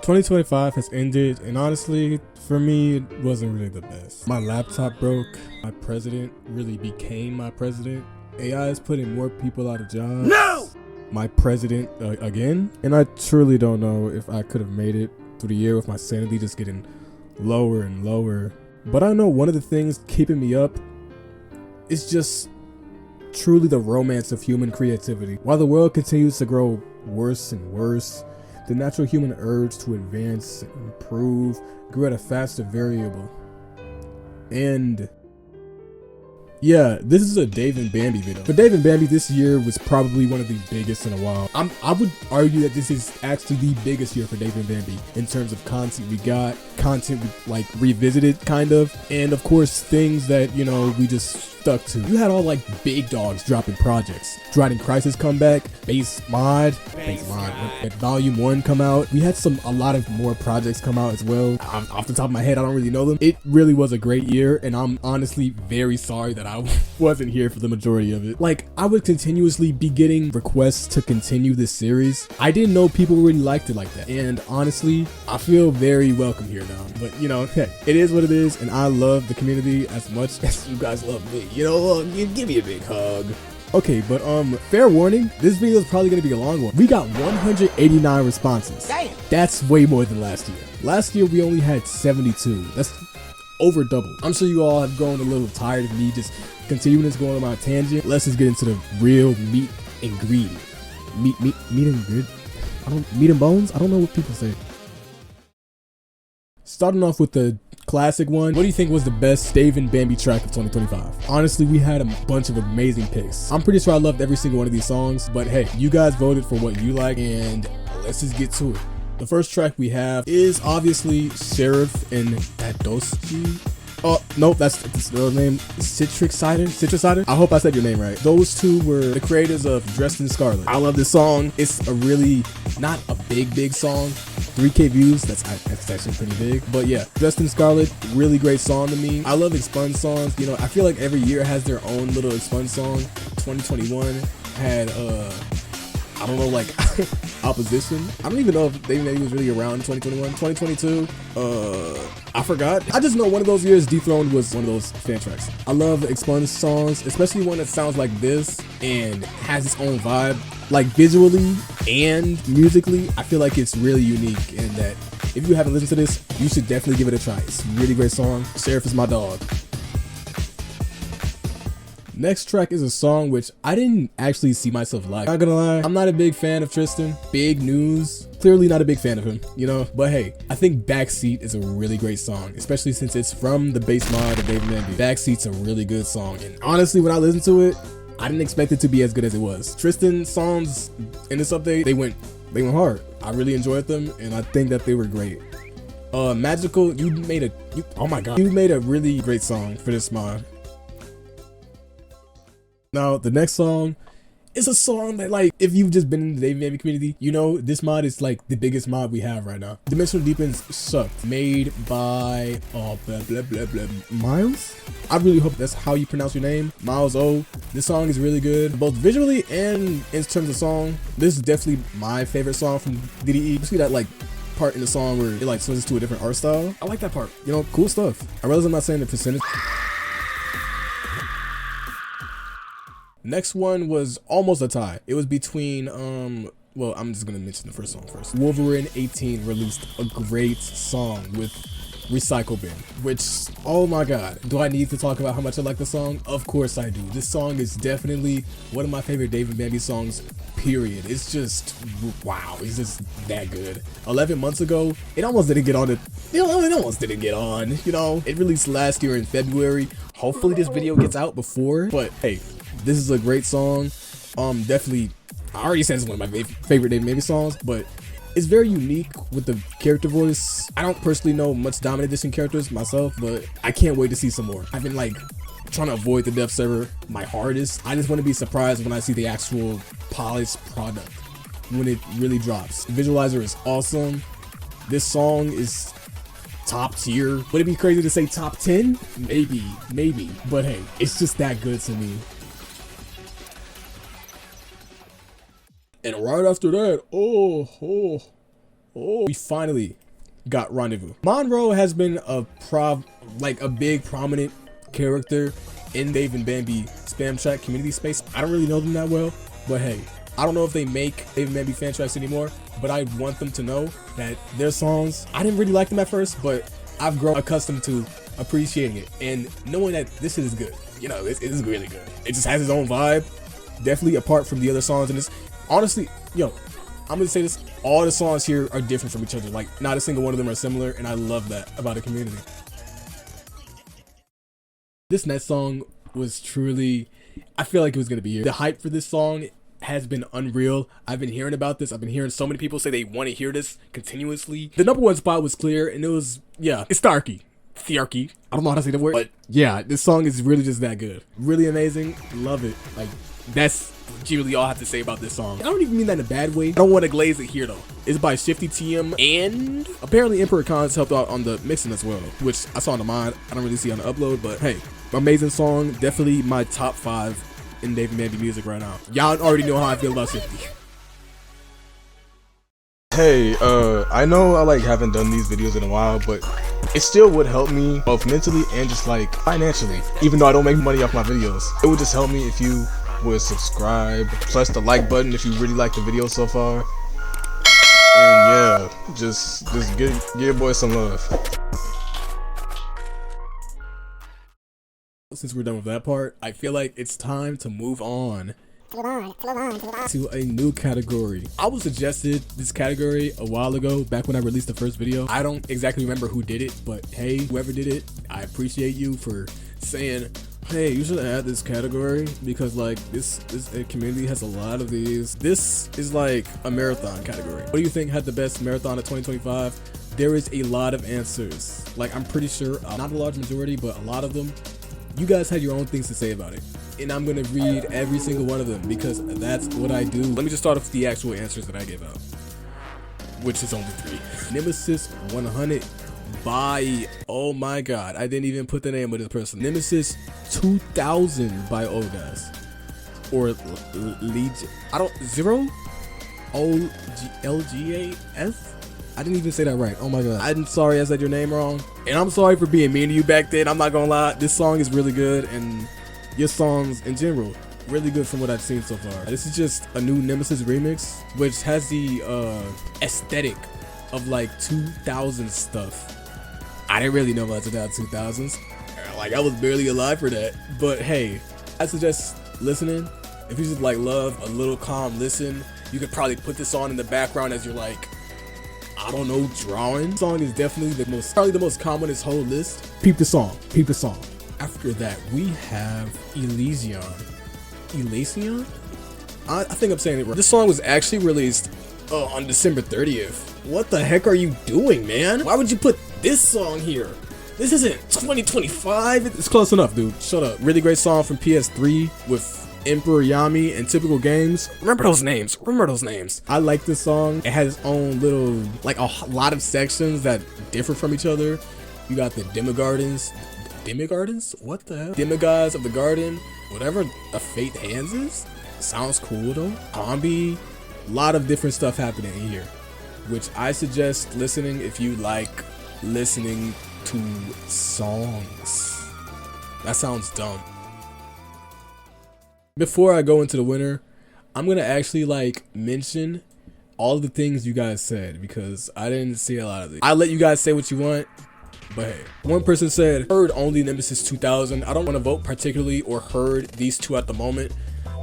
2025 has ended, and honestly, for me, it wasn't really the best. My laptop broke. My president really became my president. AI is putting more people out of jobs. No! My president again. And I truly don't know if I could have made it through the year with my sanity just getting lower and lower. But I know one of the things keeping me up is just truly the romance of human creativity. While the world continues to grow worse and worse, the natural human urge to advance and improve grew at a faster variable. And yeah, this is a Dave and Bambi video. For Dave and Bambi, this year was probably one of the biggest in a while. I would argue that this is actually the biggest year for Dave and Bambi in terms of content we got, content we like revisited kind of, and of course things that, you know, we just stuck to. You had all like big dogs dropping projects. Dryden Crisis come back, Base Mod, Volume 1 come out. We had a lot of more projects come out as well. Off the top of my head, I don't really know them. It really was a great year, and I'm honestly very sorry that I wasn't here for the majority of it. Like, I would continuously be getting requests to continue this series. I didn't know people really liked it like that, and honestly, I feel very welcome here now. But you know, hey, it is what it is, and I love the community as much as you guys love me. You know, give me a big hug. Okay, but fair warning, this video is probably gonna be a long one. We got 189 responses. Damn. That's way more than last year. Last year we only had 72. That's over double. I'm sure you all have grown a little tired of me just continuing to go on my tangent. Let's just get into the real meat and greed. Meat and grid. Meat and bones? I don't know what people say. Starting off with the classic one, what do you think was the best Dave and Bambi track of 2025? Honestly, we had a bunch of amazing picks. I'm pretty sure I loved every single one of these songs, but hey, you guys voted for what you like, and let's just get to it. The first track we have is obviously Sheriff and Adoski. Oh, nope, that's the name. Citric Cider? I hope I said your name right. Those two were the creators of Dressed in Scarlet. I love this song. It's a really, not a big song. 3K views, that's actually pretty big. But yeah, Dressed in Scarlet, really great song to me. I love expunged songs. You know, I feel like every year has their own little expunged song. 2021 had, I don't know, like, Opposition. I don't even know if they maybe was really around in 2021. 2022, I forgot. I just know one of those years Dethroned was one of those fan tracks. I love expunged songs, especially one that sounds like this and has its own vibe. Like visually and musically, I feel like it's really unique, and that if you haven't listened to this, you should definitely give it a try. It's a really great song. Sheriff is my dog. Next track is a song which I didn't actually see myself like. Not gonna lie, I'm not a big fan of Tristan. Big news. Clearly not a big fan of him, you know? But hey, I think Backseat is a really great song, especially since it's from the base mod of Dave and Bambi. Backseat's a really good song, and honestly, when I listened to it, I didn't expect it to be as good as it was. Tristan's songs in this update, they went hard. I really enjoyed them, and I think that they were great. Magical, you made a really great song for this mod. Now, the next song is a song that, like, if you've just been in the Dave and Bambi community, you know this mod is like the biggest mod we have right now. Dimensional Deepens Sucked, made by Miles? I really hope that's how you pronounce your name. Miles O. This song is really good, both visually and in terms of song. This is definitely my favorite song from DDE. You see that, like, part in the song where it, like, switches to a different art style? I like that part. You know, cool stuff. I realize I'm not saying the percentage. Next one was almost a tie. It was between, well, I'm just gonna mention the first song first. Wolverine 18 released a great song with Recycle Bin, which, oh my god, do I need to talk about how much I like the song? Of course I do. This song is definitely one of my favorite Dave and Bambi songs, period. It's just, wow, it's just that good. 11 months ago, it almost didn't get on it. You know, it almost didn't get on, you know? It released last year in February. Hopefully this video gets out before, but hey, this is a great song. Definitely, I already said it's one of my favorite Dave and Bambi songs, but it's very unique with the character voice. I don't personally know much Dominant Edition characters myself, but I can't wait to see some more. I've been like trying to avoid the dev server my hardest. I just want to be surprised when I see the actual polished product when it really drops. The visualizer is awesome. This song is top tier. Would it be crazy to say top 10? Maybe, but hey, it's just that good to me. And right after that, oh Oh, we finally got Rendezvous. Monroe has been a big prominent character in Dave and Bambi spam track community space. I don't really know them that well, but hey, I don't know if they make Dave and Bambi fan tracks anymore, but I want them to know that their songs, I didn't really like them at first, but I've grown accustomed to appreciating it and knowing that this is good. You know, it is really good. It just has its own vibe, definitely apart from the other songs in this. Honestly, yo, I'm gonna say this, all the songs here are different from each other. Like, not a single one of them are similar, and I love that about the community. This next song was truly, I feel like it was gonna be here. The hype for this song has been unreal. I've been hearing about this. I've been hearing so many people say they want to hear this continuously. The number one spot was clear, and it was, yeah, it's Tharky. Tharky. I don't know how to say the word, but yeah, this song is really just that good. Really amazing. Love it. Like, that's literally all I have to say about this song. I don't even mean that in a bad way. I don't want to glaze it here though. It's by Shifty TM, and apparently Emperor Khan's helped out on the mixing as well, which I saw on the mod. I don't really see on the upload, but hey, amazing song. Definitely my top 5 in Dave and Bambi music right now. Y'all already know how I feel about Shifty. Hey, I know I haven't done these videos in a while, but it still would help me both mentally and just financially. Even though I don't make money off my videos, it would just help me if you would subscribe, plus the like button if you really like the video so far. And yeah, just give your boy some love. Since we're done with that part, I feel like it's time to move on to a new category. I was suggested this category a while ago, back when I released the first video. I don't exactly remember who did it, but hey, whoever did it, I appreciate you for saying, hey, you should add this category because this community has a lot of these. This is like a marathon category. What do you think had the best marathon of 2025? There is a lot of answers. I'm pretty sure, not a large majority, but a lot of them, you guys had your own things to say about it. And I'm gonna read every single one of them because that's what I do. Let me just start off with the actual answers that I gave out, which is only 3. Nemesis 100 by, oh my god, I didn't even put the name of this person. Nemesis 2000 by Ogas. Or Legion, LGAS? I didn't even say that right. Oh my god. I'm sorry I said your name wrong. And I'm sorry for being mean to you back then. I'm not gonna lie. This song is really good, and your songs in general, really good from what I've seen so far. This is just a new Nemesis remix, which has the aesthetic of 2000 stuff. I didn't really know about the 2000s. I was barely alive for that. But hey, I suggest listening. If you just love a little calm listen, you could probably put this on in the background as you're I don't know, drawing. The song is definitely probably the most common in this whole list. Peep the song. Peep the song. After that, we have Elysion. Elysion? I think I'm saying it right. This song was actually released on December 30th. What the heck are you doing, man? Why would you put this song here? This isn't 2025. It's close enough, dude. Shut up. Really great song from PS3 with Emperor Yami and Typical Games. Remember those names. I like this song. It has its own little, a lot of sections that differ from each other. You got the Demigardens. What the hell? Demigods of the Garden. Whatever a Fate Hands is. Sounds cool though. Combi. A lot of different stuff happening here, which I suggest listening if you like listening to songs. That sounds dumb. Before I go into the winner, I'm gonna actually mention all the things you guys said because I didn't see a lot of these. I'll let you guys say what you want, but hey. One person said, heard only Nemesis 2000. I don't want to vote particularly or heard these two at the moment.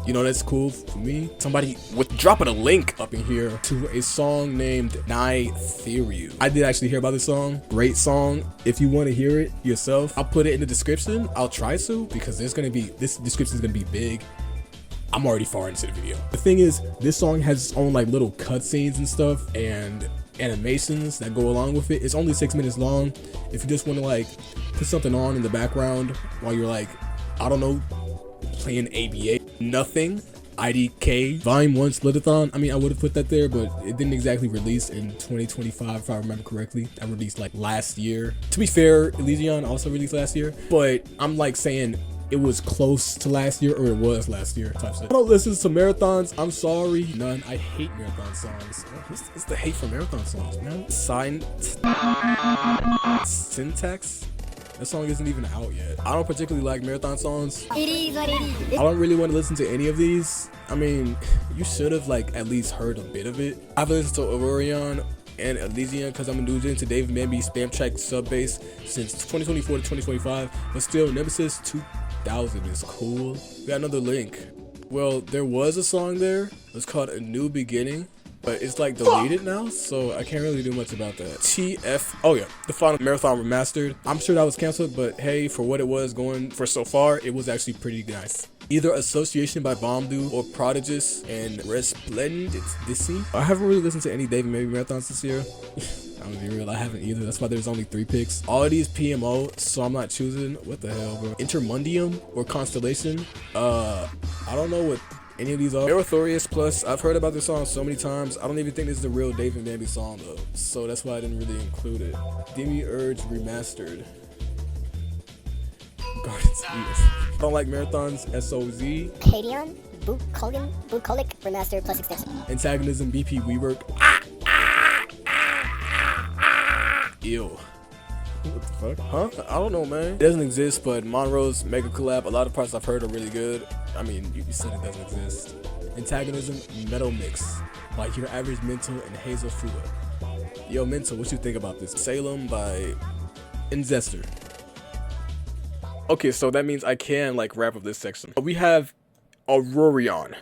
You know, that's cool for me. Somebody with dropping a link up in here to a song named Nikke. I did actually hear about this song. Great song. If you want to hear it yourself, I'll put it in the description. I'll try to because this description is gonna be big. I'm already far into the video. The thing is, this song has its own little cutscenes and stuff and animations that go along with it. It's only 6 minutes long. If you just want to put something on in the background while you're I don't know, playing ABA, nothing. IDK Volume 1 Splitathon. I mean, I would have put that there, but it didn't exactly release in 2025 if I remember correctly. I released last year. To be fair, Elysion also released last year, but I'm saying it was close to last year, or it was last year type shit. I don't listen to marathons. I'm sorry. None. I hate marathon songs. What's the hate for marathon songs, man? Syntax? That song isn't even out yet. I don't particularly like marathon songs. I don't really want to listen to any of these. I mean, you should have like at least heard a bit of it. I've listened to Orion and Elysian because I'm into Dave Bambi spam track sub bass since 2024 to 2025. But still, Nemesis 2000 is cool. We got another link. Well, there was a song there. It's called A New Beginning, but it's like deleted now, so I can't really do much about that. TF, oh yeah, the final marathon remastered. I'm sure that was canceled, but hey, for what it was going for so far, it was actually pretty nice. Either Association by Bombdu or Prodigus and Resplendent. I haven't really listened to any Dave and Baby marathons this year. I'm gonna be real, I haven't either. That's why there's only 3 picks. All of these PMO, so I'm not choosing. What the hell, bro? Intermundium or Constellation? I don't know what any of these are. Meritorious Plus, I've heard about this song so many times. I don't even think this is the real Dave and Bambi song though, so that's why I didn't really include it. Demiurge Remastered. Gardens. I don't like marathons. SOZ. Hadeon, Bucolic Remastered plus extension. Antagonism BP WeWork. Ew. What the fuck? Huh? I don't know, man. It doesn't exist, but Monroe's Mega Collab, a lot of parts I've heard are really good. I mean, you said it doesn't exist. Antagonism Metal Mix by Your Average Mental and Hazel Fua. Yo, Mental, what you think about this? Salem by Inzester. Okay, so that means I can like wrap up this section. We have Aurorion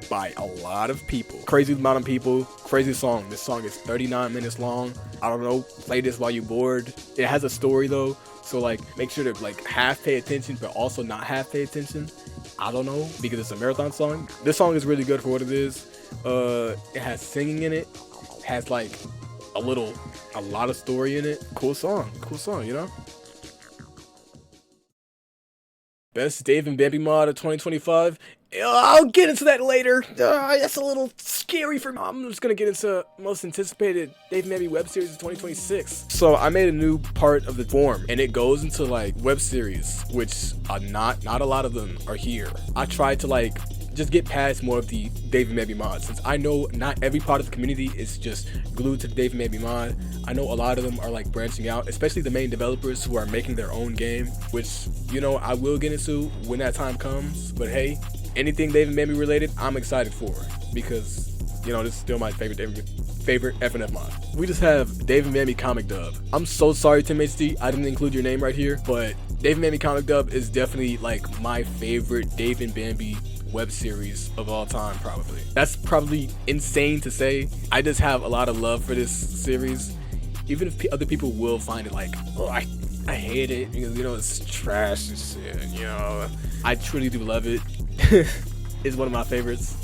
by a lot of people. Crazy amount of people, crazy song. This song is 39 minutes long. I don't know, play this while you're bored. It has a story though, so like make sure to like half pay attention but also not half pay attention. I don't know, because it's a marathon song. This song is really good for what it is. It has singing in it, has like a lot of story in it. Cool song, you know? Best Dave and Bambi mod of 2025. I'll get into that later. That's a little scary for me. I'm just gonna get into most anticipated Dave and Bambi web series of 2026. So I made a new part of the form, and it goes into like web series, which are not a lot of them are here. I tried to like just get past more of the Dave and Bambi mods, since I know not every part of the community is just glued to the Dave and Bambi mod. I know a lot of them are like branching out, especially the main developers who are making their own game, which, you know, I will get into when that time comes. But hey, anything Dave and Bambi related, I'm excited for, because, you know, this is still my favorite FNF mod. We just have Dave and Bambi comic dub. I'm so sorry, Tim HD, I didn't include your name right here, but Dave and Bambi comic dub is definitely like my favorite Dave and Bambi web series of all time, probably. That's probably insane to say. I just have a lot of love for this series, even if other people will find it like, oh, I hate it because, you know, it's trash and shit, you know. I truly do love it. It's one of my favorites.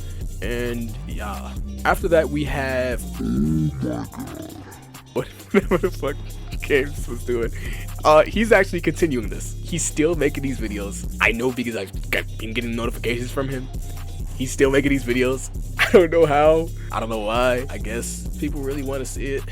And yeah, after that we have whatever the fuck Games was doing. He's actually continuing this. He's still making these videos. I know because I've been getting notifications from him. He's still making these videos. I don't know how. I don't know why. I guess people really want to see it.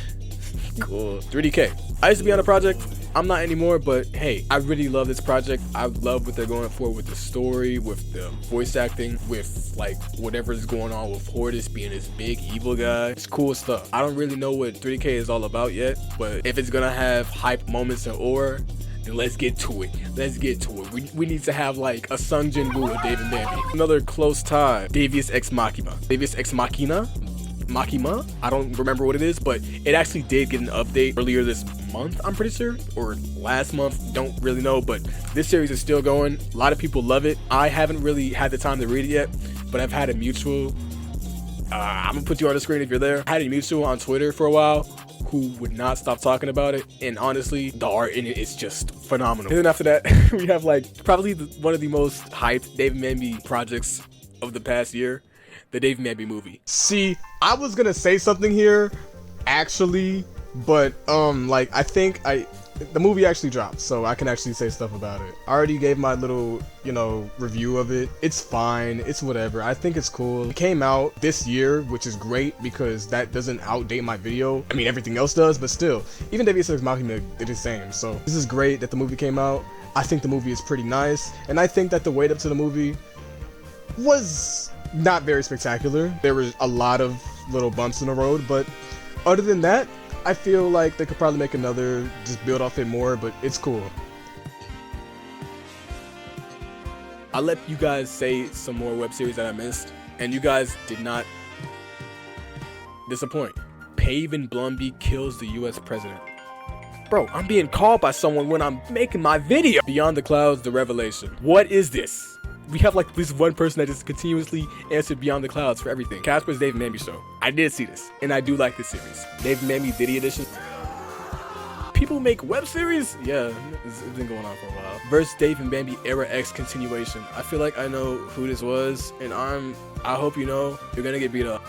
Cool. 3DK. I used to be on a project. I'm not anymore, but hey, I really love this project. I love what they're going for with the story, with the voice acting, with like whatever's going on with Hortus being this big evil guy. It's cool stuff. I don't really know what 3DK is all about yet, but if it's gonna have hype moments and aura, then let's get to it. Let's get to it. We need to have like a Sung Jin Woo with Dave and Bambi. Another close tie, Devious Ex Machina. Devious Ex Machina? Makima? I don't remember what it is, but it actually did get an update earlier this month, I'm pretty sure, or last month, don't really know, but this series is still going. A lot of people love it. I haven't really had the time to read it yet, but I've had a mutual, I'm gonna put you on the screen if you're there. I had a mutual on Twitter for a while who would not stop talking about it, and honestly, the art in it is just phenomenal. And then after that, we have like probably one of the most hyped Dave and Bambi projects of the past year, the Dave and Bambi movie. See, I was gonna say something here, actually, but like I think the movie actually dropped, so I can actually say stuff about it. I already gave my little, you know, review of it. It's fine, it's whatever. I think it's cool. It came out this year, which is great because that doesn't outdate my video. I mean, everything else does, but still, even Devious Ex Machina did the same. So this is great that the movie came out. I think the movie is pretty nice, and I think that the wait up to the movie was not very spectacular. There was a lot of little bumps in the road, but other than that, I feel like they could probably make another, just build off it more, but it's cool. I let you guys say some more web series that I missed, and you guys did not disappoint. Paven Blumby kills the US president. Bro, I'm being called by someone when I'm making my video. Beyond the Clouds, The Revelation. What is this? We have like this one person that just continuously answered Beyond the Clouds for everything. Casper's Dave and Bambi show. I did see this, and I do like this series. Dave and Bambi Video Edition. People make web series? Yeah, it's been going on for a while. Versus Dave and Bambi Era X continuation. I feel like I know who this was, and I hope you know you're gonna get beat up.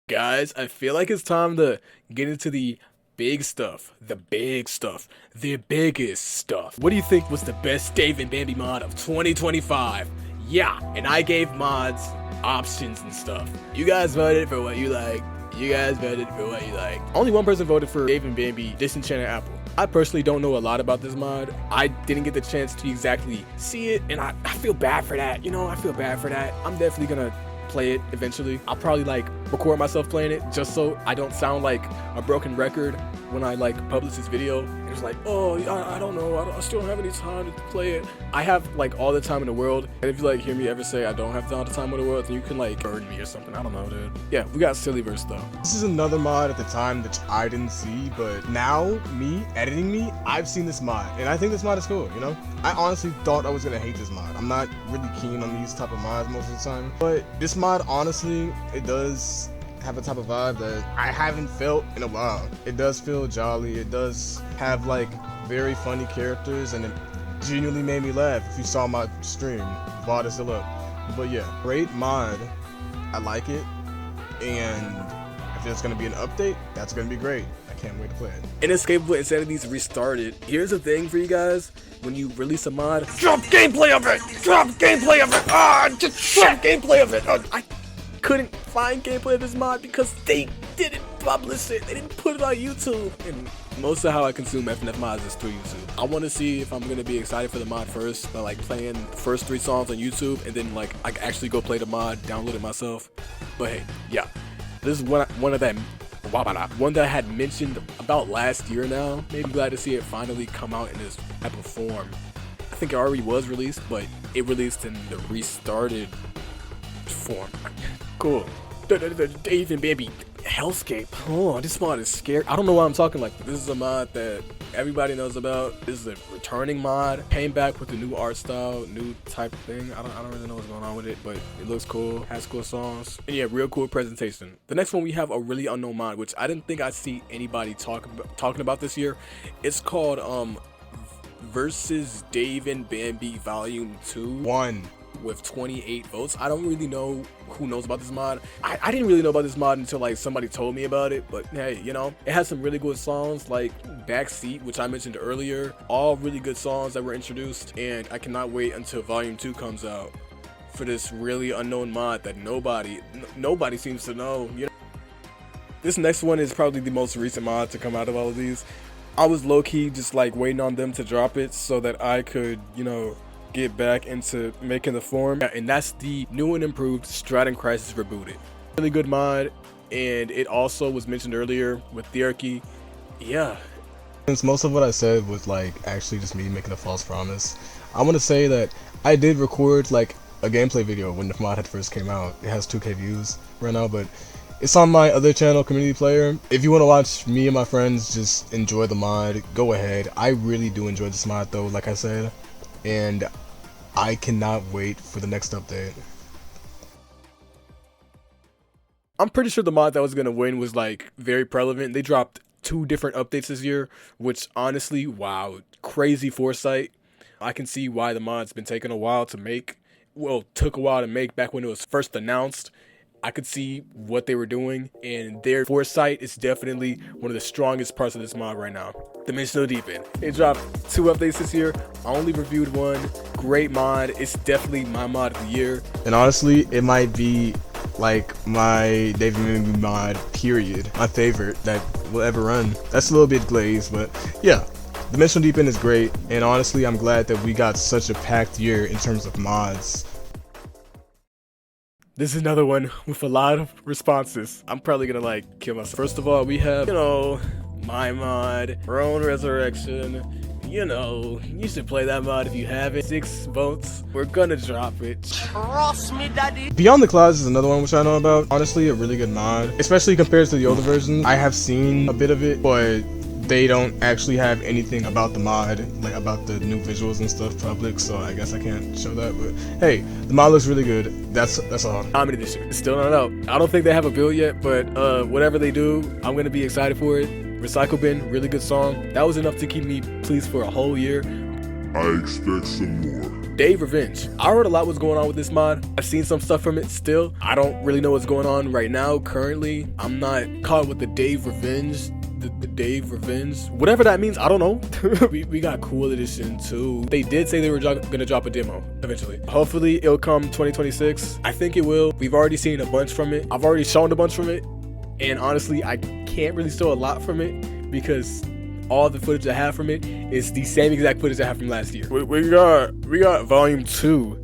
Guys, I feel like it's time to get into the big stuff. The big stuff. The biggest stuff. What do you think was the best Dave and Bambi mod of 2025? Yeah, and I gave mods options and stuff. You guys voted for what you like. You guys voted for what you like. Only one person voted for Dave and Bambi Disenchanted Apple. I personally don't know a lot about this mod. I didn't get the chance to exactly see it, and I feel bad for that. You know, I feel bad for that. I'm definitely gonna play it eventually. I'll probably like record myself playing it just so I don't sound like a broken record when I like publish this video. And it's like, oh, I don't know, I still don't have any time to play it. I have like all the time in the world, and if you like hear me ever say I don't have all the time in the world, then you can like burn me or something. I don't know, dude. Yeah, we got Sillyverse though. This is another mod at the time that I didn't see, but now, me, editing me, I've seen this mod, and I think this mod is cool, you know? I honestly thought I was gonna hate this mod. I'm not really keen on these type of mods most of the time, but this mod, honestly, it does have a type of vibe that I haven't felt in a while. It does feel jolly, it does have like very funny characters, and it genuinely made me laugh. If you saw my stream, VOD is still up. But yeah, great mod, I like it, and if there's gonna be an update, that's gonna be great. I can't wait to play it. Inescapable Insanity's restarted. Here's the thing for you guys, when you release a mod, drop gameplay of it! Drop gameplay of it! Just drop gameplay of it! I couldn't find gameplay of this mod because they didn't publish it. They didn't put it on YouTube. And most of how I consume FNF mods is through YouTube. I want to see if I'm going to be excited for the mod first by like playing the first 3 songs on YouTube, and then like I can actually go play the mod, download it myself. But hey, yeah, this is one that I had mentioned about last year now. Maybe glad to see it finally come out in this type of form. I think it already was released, but it released in the restarted form. Cool. Dave and Bambi Hellscape. Oh, this mod is scary. I don't know why I'm talking like this. This is a mod that everybody knows about. This is a returning mod. Came back with a new art style, new type of thing. I don't really know what's going on with it, but it looks cool. Has cool songs. And yeah, real cool presentation. The next one we have a really unknown mod, which I didn't think I'd see anybody talking about this year. It's called Versus Dave and Bambi Volume 2. 1. With 28 votes. I don't really know who knows about this mod. I didn't really know about this mod until like somebody told me about it, but hey, you know, it has some really good songs like Backseat, which I mentioned earlier. All really good songs that were introduced, and I cannot wait until Volume 2 comes out for this really unknown mod that nobody seems to know, you know. This next one is probably the most recent mod to come out of all of these. I was low-key just like waiting on them to drop it so that I could, you know, get back into making the form. Yeah, and that's the new and improved Stratum Crisis Rebooted. Really good mod, and it also was mentioned earlier with Thearchy. Yeah. Since most of what I said was like actually just me making a false promise, I want to say that I did record like a gameplay video when the mod had first came out. It has 2K views right now, but it's on my other channel, Community Player. If you want to watch me and my friends just enjoy the mod, go ahead. I really do enjoy this mod though, like I said, and I cannot wait for the next update. I'm pretty sure the mod that was gonna win was like very prevalent. They dropped 2 different updates this year, which honestly, wow, crazy foresight. I can see why the mod's been taking a while to make. Well, took a while to make back when it was first announced. I could see what they were doing, and their foresight is definitely one of the strongest parts of this mod right now. Dimensional Deep End. They dropped 2 updates this year. I only reviewed 1. Great mod. It's definitely my mod of the year. And honestly, it might be like my David Maybe mod, period. My favorite that will ever run. That's a little bit glazed, but yeah. Dimensional Deep End is great, and honestly, I'm glad that we got such a packed year in terms of mods. This is another one with a lot of responses. I'm probably gonna like kill myself. First of all, we have, you know, my mod, Throne Resurrection. You know, you should play that mod if you haven't. 6 votes. We're gonna drop it. Trust me, daddy. Beyond the Clouds is another one which I know about. Honestly, a really good mod, especially compared to the older versions. I have seen a bit of it, but they don't actually have anything about the mod, like about the new visuals and stuff public, so I guess I can't show that, but hey, the mod looks really good. That's all. Comedy this year. It's still not out. I don't think they have a build yet, but whatever they do, I'm gonna be excited for it. Recycle Bin, really good song. That was enough to keep me pleased for a whole year. I expect some more. Dave Revenge. I heard a lot what's going on with this mod. I've seen some stuff from it still. I don't really know what's going on right now. Currently, I'm not caught with the Dave Revenge. The Dave Revenge, whatever that means, I don't know. we got Cool Edition too. They did say they were gonna drop a demo eventually. Hopefully it'll come 2026. I think it will. We've already seen a bunch from it. I've already shown a bunch from it, and honestly, I can't really show a lot from it because all the footage I have from it is the same exact footage I have from last year. We got Volume 2.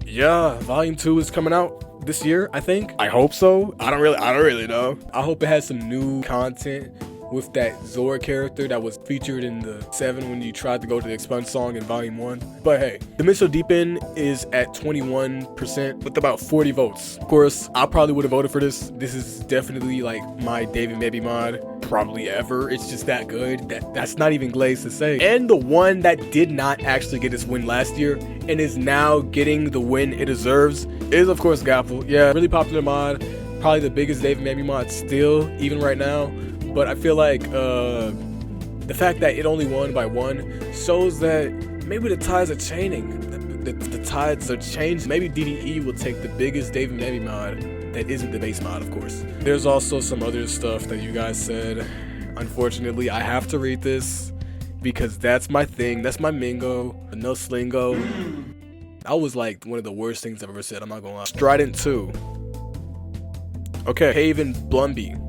Yeah, Volume 2 is coming out this year, I think. I hope so. I don't really know. I hope it has some new content with that Zora character that was featured in the 7 when you tried to go to the Expunge song in Volume 1. But hey, Dimensional Deep End is at 21% with about 40 votes. Of course, I probably would have voted for this. This is definitely like my David Maybe mod, probably ever. It's just that good. That's not even glazed to say. And the one that did not actually get this win last year and is now getting the win it deserves is of course Gapple. Yeah, really popular mod. Probably the biggest David Maybe mod still, even right now. But I feel like the fact that it only won by 1 shows that maybe the tides are changing. The tides are changing. Maybe DDE will take the biggest David Maybe mod that isn't the base mod, of course. There's also some other stuff that you guys said. Unfortunately, I have to read this because that's my thing. That's my Mingo. No Slingo. That was like one of the worst things I've ever said. I'm not gonna lie. Strident 2. Okay. Haven Blumby.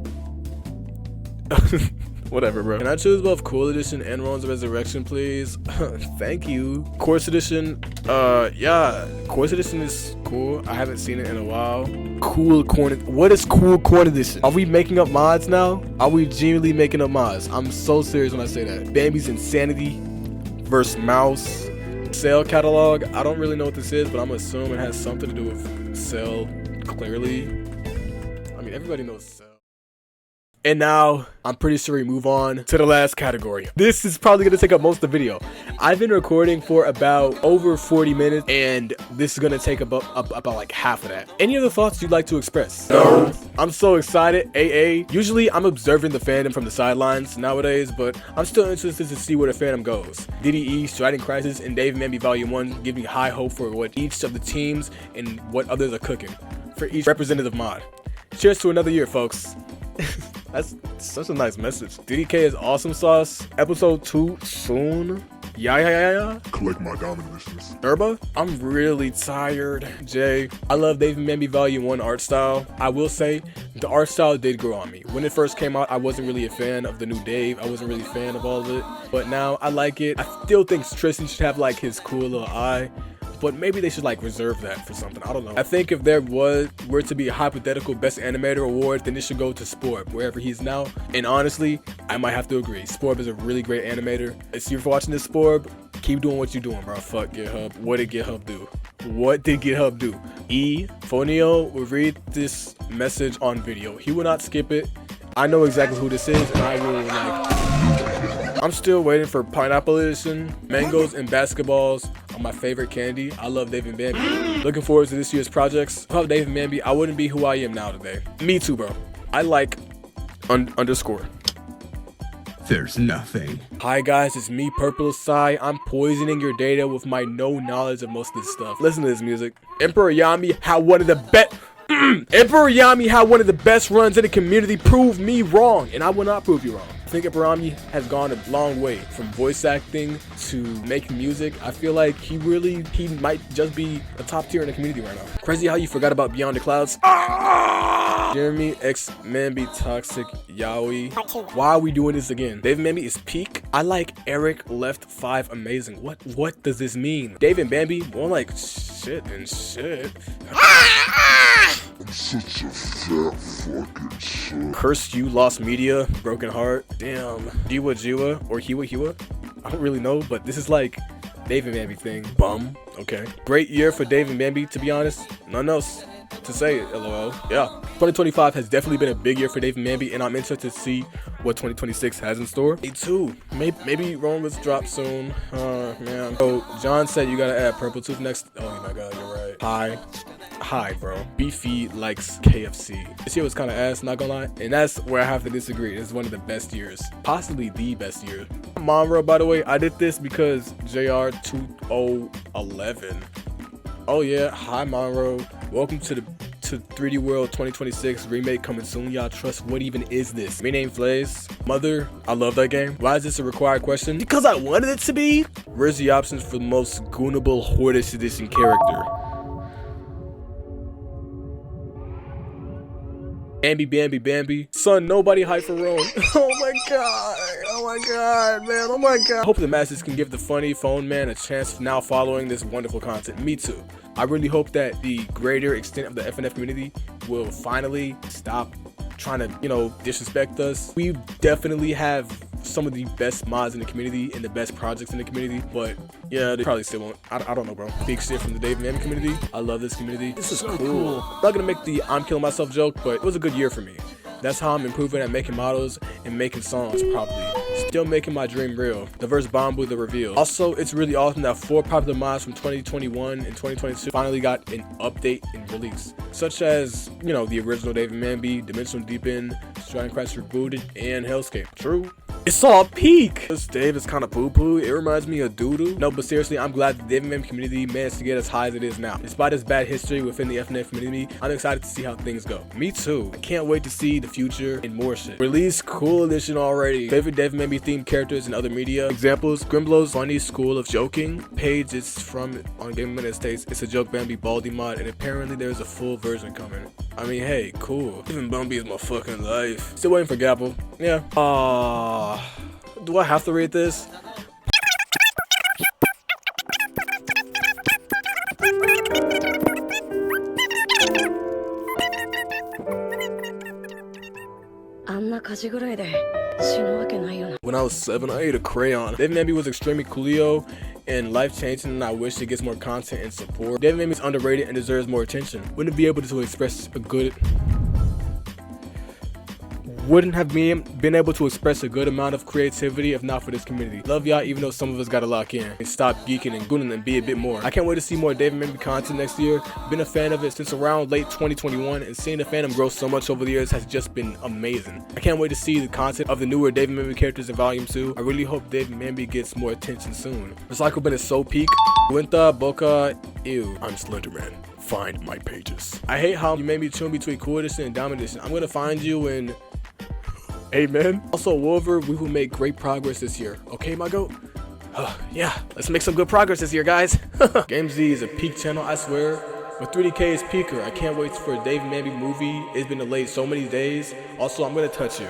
Whatever, bro. Can I choose both Cool Edition and Rone's Resurrection, please? Thank you. Course Edition, yeah, Course Edition is cool. I haven't seen it in a while. Cool Corn. What is Cool Corn Edition? Are we making up mods now? Are we genuinely making up mods? I'm so serious when I say that. Bambi's Insanity versus Mouse. Sale catalog. I don't really know what this is, but I'm gonna assume it has something to do with Sale, clearly. I mean, everybody knows Sale. And now, I'm pretty sure we move on to the last category. This is probably going to take up most of the video. I've been recording for about over 40 minutes, and this is going to take about like half of that. Any other thoughts you'd like to express? No. I'm so excited. AA. Usually, I'm observing the fandom from the sidelines nowadays, but I'm still interested to see where the fandom goes. DDE, Striding Crisis, and Dave Maybe Volume 1 give me high hope for what each of the teams and what others are cooking for each representative mod. Cheers to another year, folks. That's such a nice message. DDK is awesome sauce. Episode 2 soon. Yeah. Collect my diamond editions. Herba? I'm really tired. Jay, I love David Maybe Volume 1 art style. I will say, the art style did grow on me. When it first came out, I wasn't really a fan of the new Dave. I wasn't really a fan of all of it. But now, I like it. I still think Tristan should have like his cool little eye. But maybe they should like reserve that for something. I don't know. I think if there were to be a hypothetical best animator award, then it should go to SwApFell, wherever he's now. And honestly, I might have to agree. SwApFell is a really great animator. If you're watching this, SwApFell, keep doing what you're doing, bro. Fuck GitHub. What did GitHub do? What did GitHub do? Fonio will read this message on video. He will not skip it. I know exactly who this is, and I will like. I'm still waiting for Pineapple Edition. Mangoes and basketballs are my favorite candy. I love Dave and Bambi. Looking forward to this year's projects. Without Dave and Bambi, I wouldn't be who I am now today. Me too, bro. I like underscore. There's nothing. Hi guys, it's me, Purple Sai. I'm poisoning your data with my no knowledge of most of this stuff. Listen to this music. Emperor Yami had one of the best. Emperor Yami had one of the best runs in the community. Prove me wrong, and I will not prove you wrong. I think Ibarami has gone a long way from voice acting to making music. I feel like he might just be a top tier in the community right now. Crazy how you forgot about Beyond the Clouds. Jeremy X Mambi Toxic Yaoi. Why are we doing this again? Dave and Bambi is peak. I like Eric Left 5 amazing. What does this mean? Dave and Bambi more like shit and shit. I'm such a fat fucking shit. Curse You Lost Media, Broken Heart. Damn. Jiwa or Hiwa. I don't really know, but this is like Dave and Bambi thing. Bum. Okay. Great year for Dave and Bambi, to be honest. Nothing else to say, lol. Yeah. 2025 has definitely been a big year for Dave and Bambi, and I'm interested to see what 2026 has in store. Me too. Maybe Roman's drop soon. Man. So John said you gotta add Purple Tooth next. Oh my god, you're right. Hi, bro. Beefy likes KFC. This year was kind of ass, not gonna lie. And that's where I have to disagree. It's one of the best years. Possibly the best year. Monroe, by the way, I did this because JR 2011. Oh yeah, hi Monroe. Welcome to 3D World 2026 remake coming soon. Y'all trust what even is this? Me name Flays. Mother, I love that game. Why is this a required question? Because I wanted it to be. Where's the options for the most goonable Hordish edition character? Bambi. Son, nobody hype for Roan. Oh my god, man. Oh my god. I hope the masses can give the funny phone man a chance now following this wonderful content. Me too. I really hope that the greater extent of the FNF community will finally stop trying to, disrespect us. We definitely have some of the best mods in the community and the best projects in the community, but yeah, they probably still won't. I don't know, bro. Big shit from the Dave and Bambi community. I love this community. This is cool. I'm not gonna make the I'm killing myself joke, but it was a good year for me. That's how I'm improving at making models and making songs properly. Still making my dream real. The verse Bambu, the reveal. Also, it's really awesome that 4 popular mods from 2021 and 2022 finally got an update and release. Such as, the original Dave and Bambi, Dimensional Deepen, Striding Crash Rebooted, and Hellscape. True. It's all peak. This Dave is kind of poo-poo. It reminds me of doo-doo. No, but seriously, I'm glad the Dave and Bambi community managed to get as high as it is now. Despite its bad history within the FNF community, I'm excited to see how things go. Me too. I can't wait to see the future and more shit. Release Cool Edition already. Favorite Dave and Bambi themed characters and other media. Examples, Grimblow's Funny School of Joking. Page it's from on Game Minute states it's a Joke Bambi Baldy mod, and apparently there's a full version coming. I mean, hey, cool. Even Bambi is my fucking life. Still waiting for Gapple. Yeah. Do I have to read this? When I was 7, I ate a crayon. Dave and Bambi was extremely coolio and life-changing, and I wish it gets more content and support. Dave and Bambi is underrated and deserves more attention. Wouldn't have been able to express a good amount of creativity if not for this community. Love y'all, even though some of us gotta lock in and stop geeking and gooning and be a bit more. I can't wait to see more Dave and Bambi content next year. Been a fan of it since around late 2021, and seeing the fandom grow so much over the years has just been amazing. I can't wait to see the content of the newer Dave and Bambi characters in Volume 2. I really hope Dave and Bambi gets more attention soon. Recycle Bin is so peak. Winta, Boca, ew. I'm Slenderman. Find my pages. I hate how you made me tune between Cool Edition and Diamond Edition. I'm gonna find you in Amen. Also, Wolver, we will make great progress this year. Okay, my goat? Yeah, let's make some good progress this year, guys. GameZ is a peak channel, I swear. But 3DK is peaker. I can't wait for a Dave and Bambi movie. It's been delayed so many days. Also, I'm gonna touch you.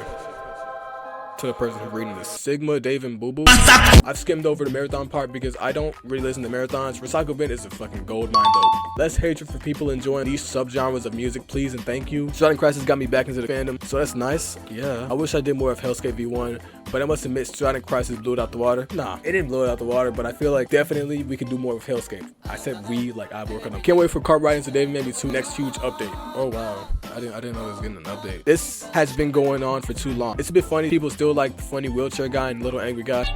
To the person who's reading this. Sigma, Dave, and Boo Boo. I've skimmed over the marathon part because I don't really listen to marathons. Recycle Bin is a fucking gold mine though. Less hatred for people enjoying these subgenres of music, please and thank you. Striding Crash has got me back into the fandom, so that's nice. Yeah, I wish I did more of Hellscape V1, but I must admit Striding Crash blew it out the water. Nah, it didn't blow it out the water, but I feel like definitely we could do more with Hellscape. I said we, like I work on them. Can't wait for Kart Riding to Dave and Bambi 2 next huge update. Oh wow, I didn't know it was getting an update. This has been going on for too long. It's a bit funny. People still like the funny wheelchair guy and little angry guy.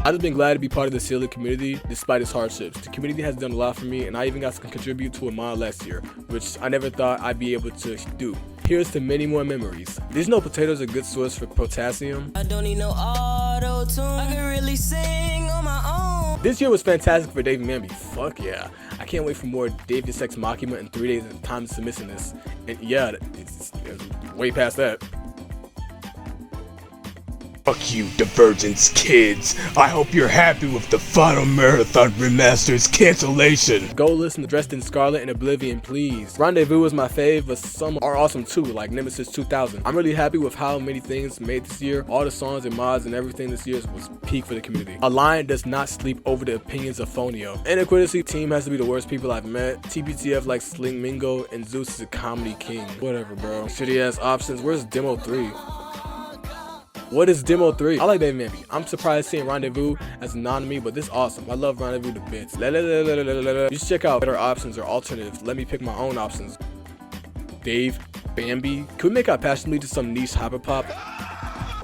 I've just been glad to be part of the silly community despite its hardships. The community has done a lot for me, and I even got to contribute to a mod last year, which I never thought I'd be able to do. Here's to many more memories. Did you know potatoes are a good source for potassium? I don't need no auto-tune. I can really sing on my own. This year was fantastic for Dave and Bambi. Fuck yeah. I can't wait for more Davis Ex Machina in 3 days at the time of submitting this. And yeah, it's way past that. Fuck you, Divergence kids. I hope you're happy with the Final Marathon Remaster's cancellation. Go listen to Dressed in Scarlet and Oblivion, please. Rendezvous is my fave, but some are awesome too, like Nemesis 2000. I'm really happy with how many things made this year. All the songs and mods and everything this year was peak for the community. A lion does not sleep over the opinions of Fonio. Iniquity team has to be the worst people I've met. TBTF like Sling Mingo, and Zeus is a comedy king. Whatever, bro. Shitty ass options. Where's Demo 3? What is Demo 3? I like Dave Mamby. I'm surprised seeing Rendezvous as a non-me, but this is awesome. I love Rendezvous to bits. You should check out better options or alternatives. Let me pick my own options. Dave, Bambi. Can we make our passion lead to some niche hyperpop?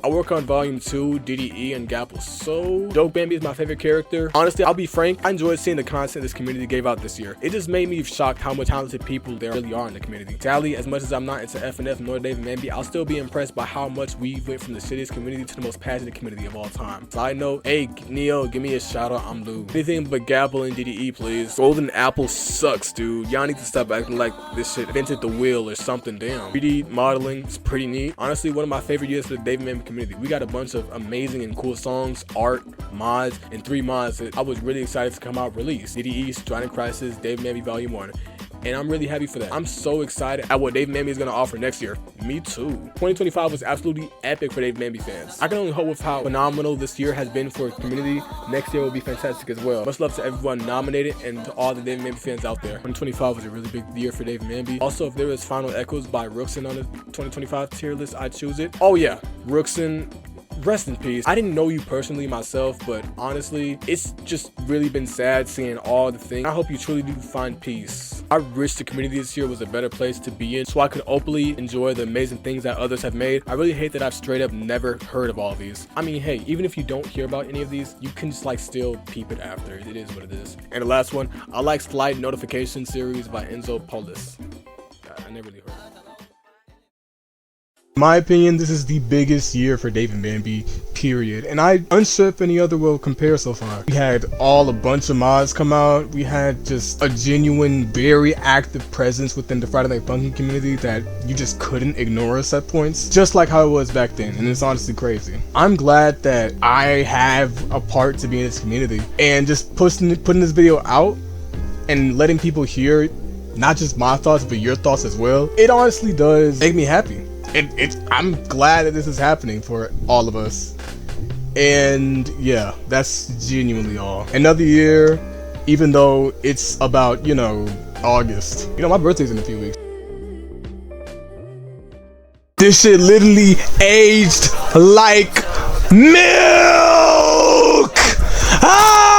I work on Volume 2, DDE, and Gapple. So, Dope Bambi is my favorite character. Honestly, I'll be frank, I enjoyed seeing the content this community gave out this year. It just made me shocked how much talented people there really are in the community. Sadly, as much as I'm not into FNF nor Dave Mamby, I'll still be impressed by how much we went from the shittiest community to the most passionate community of all time. Side note, hey Neo, give me a shout out, I'm Lou. Anything but Gapple and DDE, please. Golden Apple sucks, dude. Y'all need to stop acting like this shit invented the wheel or something, damn. 3D modeling is pretty neat. Honestly, one of my favorite years for the Dave Mamby community. We got a bunch of amazing and cool songs, art, mods, and 3 mods that I was really excited to come out release. DDE, Striding Crisis, Dave Mamby Volume 1. And I'm really happy for that. I'm so excited at what Dave Mamby is going to offer next year. Me too. 2025 was absolutely epic for Dave Mamby fans. I can only hope with how phenomenal this year has been for the community. Next year will be fantastic as well. Much love to everyone nominated and to all the Dave Mamby fans out there. 2025 was a really big year for Dave Mamby. Also, if there was Final Echoes by Rookson on the 2025 tier list, I'd choose it. Oh yeah, Rookson. Rest in peace. I didn't know you personally myself, but honestly, it's just really been sad seeing all the things. I hope you truly do find peace. I wish the community this year was a better place to be in so I could openly enjoy the amazing things that others have made. I really hate that I've straight up never heard of all of these. I mean, hey, even if you don't hear about any of these, you can just like still peep it after. It is what it is. And the last one, I like Slide Notification series by Enzo Polis. I never really heard of it. In my opinion, this is the biggest year for Dave and Bambi, period. And I'm unsure if any other will compare so far. We had a bunch of mods come out. We had just a genuine, very active presence within the Friday Night Funkin' community that you just couldn't ignore us at points. Just like how it was back then, and it's honestly crazy. I'm glad that I have a part to be in this community. And just putting this video out and letting people hear not just my thoughts, but your thoughts as well. It honestly does make me happy. I'm glad that this is happening for all of us. And yeah, that's genuinely all. Another year, even though it's about, you know, August. You know, my birthday's in a few weeks. This shit literally aged like milk! Ah!